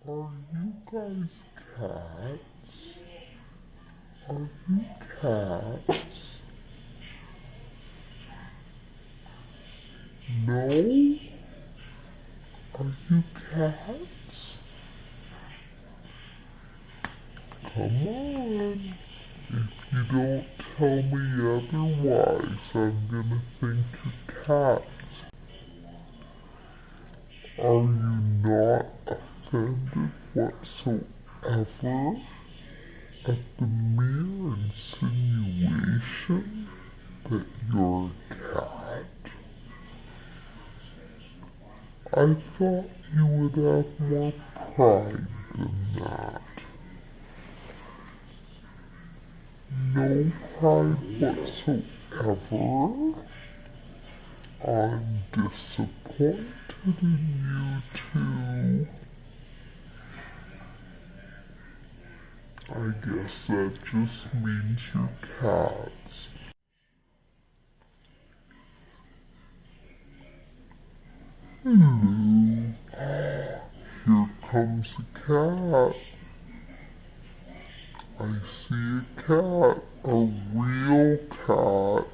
Are you guys cats? Are you cats? No? Are you cats? Come on. If you don't tell me otherwise, I'm gonna think you're cats. Are you not offended whatsoever at the mere insinuation that you're a cat? I thought you would have more pride than that. No pride whatsoever? I'm disappointed in you two. I guess that just means you're cats. Hello. Here comes a cat. I see a cat, a real cat.